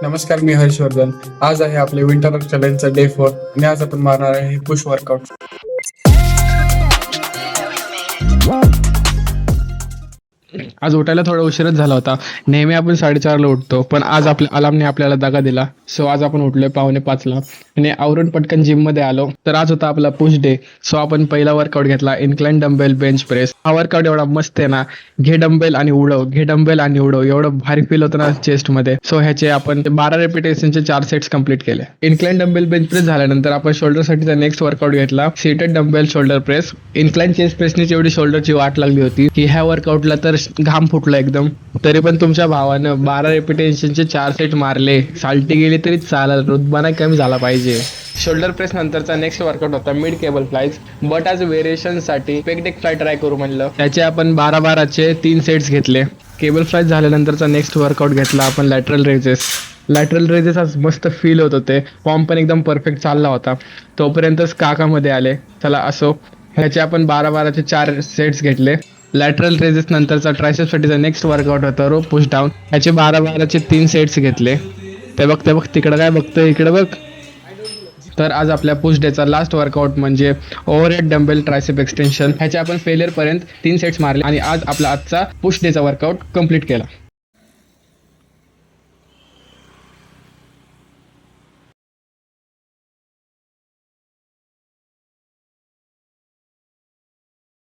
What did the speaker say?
नमस्कार, मी हर्षवर्धन. आज आहे आपले विंटर चॅलेंजचा डे 4 आणि आज आपण मारणार आहे पुश वर्कआउट. आज उठायला थोडा उशीरच झाला होता. नेहमी आपण 4:30ला उठतो, पण आज आपल्या अलार्मने आपल्याला दगा दिला. सो आज आपण उठलोय 4:45ला आणि आवरून पटकन जिम मध्ये आलो. तर आज होता आपला पुश डे. सो आपण पहिला वर्कआउट घेतला इन्क्लाइन डंबेल बेंच प्रेस. हा वर्कआउट एवढा मस्त आहे ना, घे डंबेल आणि उडव, घे डंबेल आणि उडव, एवढं भारी फील होतं ना चेस्ट मध्ये. सो ह्याचे आपण 12 रेपिटेशनचे 4 सेट्स कंप्लीट केले. इन्क्लाइन डंबेल बेंच प्रेस झाल्यानंतर आपण शोल्डर साठीचा नेक्स्ट वर्कआउट घेतला seated dumbbell shoulder press. Incline chest प्रेसनीच एवढी शोल्डरची वाट लागली होती की ह्या वर्कआउटला तर घाम फुटला एकदम. तरी पण तुमच्या भावानं 12 रेपिटेशनचे 4 सेट मारले. साल्टी गेली तरी चालेल, रुतबाना कमी झाला पाहिजे. शोल्डर प्रेस नंतरचा नेक्स्ट वर्कआउट होता मिड केबल फ्लायज. बट आज व्हेरिएशन साठी पेगडेक फ्लाय ट्राय करू म्हणलं. त्याचे आपण 12-12चे 3 सेट्स घेतले. केबल फ्लाय झाल्यानंतरचा नेक्स्ट वर्कआउट घेतला आपण लॅटरल रेजेस. लॅटरल रेजेस आज मस्त फील होत होते. फॉर्म पण एकदम परफेक्ट चालला होता. तोपर्यंतच काकामध्ये आले. चला असो, ह्याचे आपण 12-12चे 4 सेट्स घेतले. लॅटरल रेजेस नंतरचा ट्रायसेप्ससाठीचा नेक्स्ट वर्कआउट होता रो पुश डाऊन. ह्याचे 12-12चे 3 सेट्स घेतले. ते बघ तिकडं काय बघतोय, इकडे बघ. तर आज आपल्या पुश डेचा लास्ट वर्कआउट म्हणजे ओव्हरहेड डंबेल ट्रायसेप एक्सटेन्शन. ह्याचे आपण फेलियर पर्यंत 3 सेट्स मारले आणि आज आपला आजचा पुश डेचा वर्कआउट कंप्लीट केला.